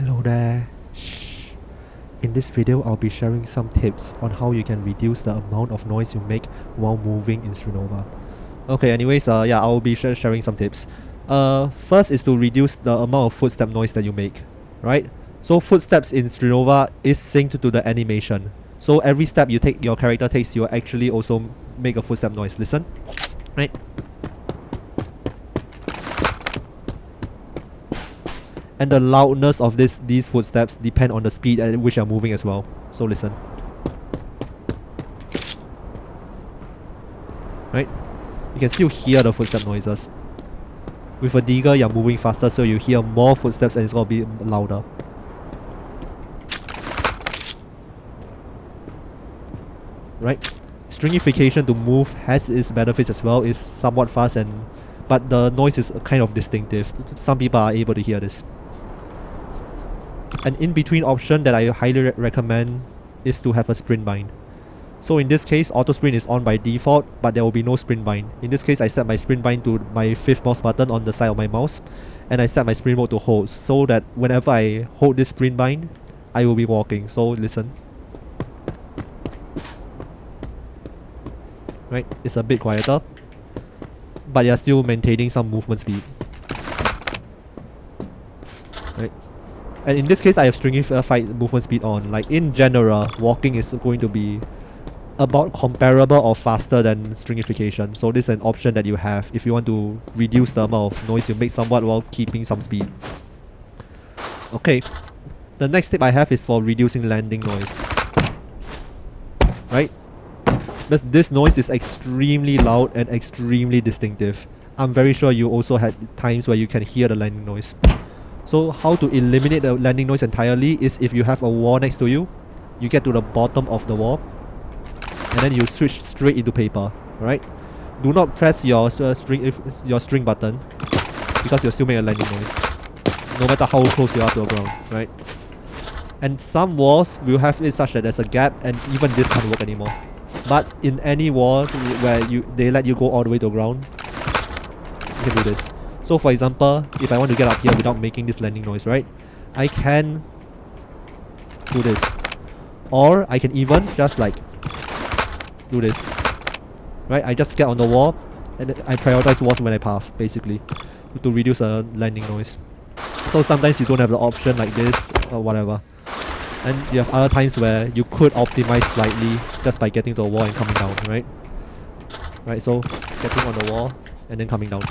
Hello there. Shh. In this video, I'll be sharing some tips on how you can reduce the amount of noise you make while moving in Strinova. Okay, anyways, I'll be sharing some tips. First is to reduce the amount of footstep noise that you make, right? So footsteps in Strinova is synced to the animation. So every step your character takes, you actually also make a footstep noise. Listen, right? And the loudness of these footsteps depend on the speed at which you're moving as well. So listen. Right? You can still hear the footstep noises. With a digger, you're moving faster, so you hear more footsteps and it's gonna be louder. Right? Stringification to move has its benefits as well. It's somewhat fast but the noise is kind of distinctive. Some people are able to hear this. An in-between option that I highly recommend is to have a sprint bind. So in this case, auto sprint is on by default, but there will be no sprint bind. In this case, I set my sprint bind to my 5th mouse button on the side of my mouse, and I set my sprint mode to hold, so that whenever I hold this sprint bind, I will be walking. So listen. Right, it's a bit quieter, but you're still maintaining some movement speed. Right. And in this case, I have stringified movement speed on. Like in general, walking is going to be about comparable or faster than stringification. So this is an option that you have if you want to reduce the amount of noise you make somewhat while keeping some speed. Okay, the next tip I have is for reducing landing noise. Right? Because this noise is extremely loud and extremely distinctive. I'm very sure you also had times where you can hear the landing noise. So how to eliminate the landing noise entirely is if you have a wall next to you, you get to the bottom of the wall, and then you switch straight into paper, right? Do not press your string button, because you'll still make a landing noise, no matter how close you are to the ground, right? And some walls will have it such that there's a gap, and even this can't work anymore. But in any wall where they let you go all the way to the ground, you can do this. So for example, if I want to get up here without making this landing noise, right? I can do this. Or I can even just like do this. Right? I just get on the wall and I prioritize walls when I path, basically, to reduce a landing noise. So sometimes you don't have the option like this or whatever. And you have other times where you could optimize slightly just by getting to a wall and coming down, right? Right, so getting on the wall and then coming down.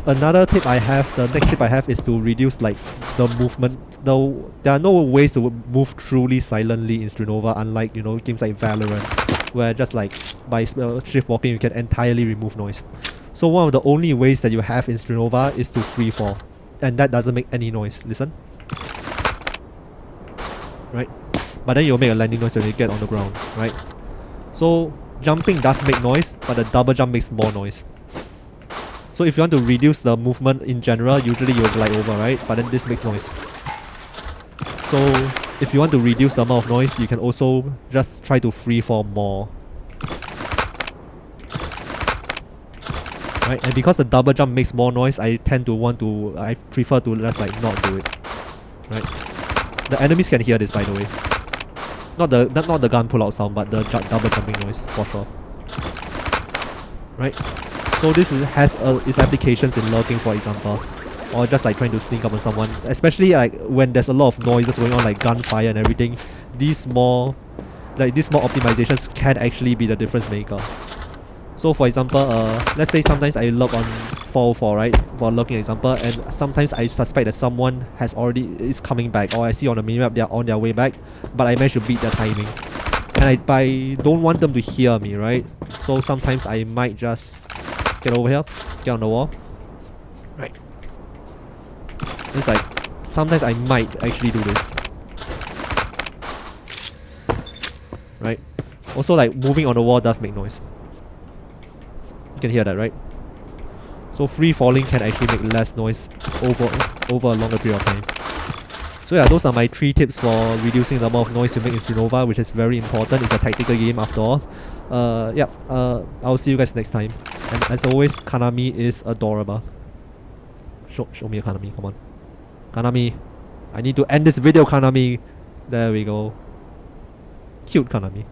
Another tip I have, the next tip I have is to reduce like the movement. Though there are no ways to move truly silently in Strinova, unlike games like Valorant, where just like by shift walking you can entirely remove noise. So one of the only ways that you have in Strinova is to free fall, and that doesn't make any noise. Listen. Right? But then you'll make a landing noise when you get on the ground, right? So jumping does make noise, but the double jump makes more noise. So if you want to reduce the movement in general, usually you'll glide over, right? But then this makes noise. So if you want to reduce the amount of noise, you can also just try to free fall more. Right? And because the double jump makes more noise, I prefer to just like not do it. Right? The enemies can hear this, by the way. Not the gun pull out sound, but the double jumping noise for sure. Right? So this has its applications in lurking, for example, or just like trying to sneak up on someone, especially like when there's a lot of noises going on, like gunfire and everything. These small optimizations can actually be the difference maker. So for example, let's say sometimes I lurk on 404, right, for lurking example, and sometimes I suspect that someone is coming back, or I see on the minimap they are on their way back, but I manage to beat their timing, and I don't want them to hear me, right? So sometimes I might just get over here, get on the wall. Right. It's like, sometimes I might actually do this. Right? Also like, moving on the wall does make noise. You can hear that, right? So free falling can actually make less noise over a longer period of time. So yeah, those are my 3 tips for reducing the amount of noise you make in Strinova, which is very important. It's a tactical game after all. I'll see you guys next time. And as always, Kanami is adorable. Show me Kanami, come on. Kanami. I need to end this video, Kanami. There we go. Cute Kanami.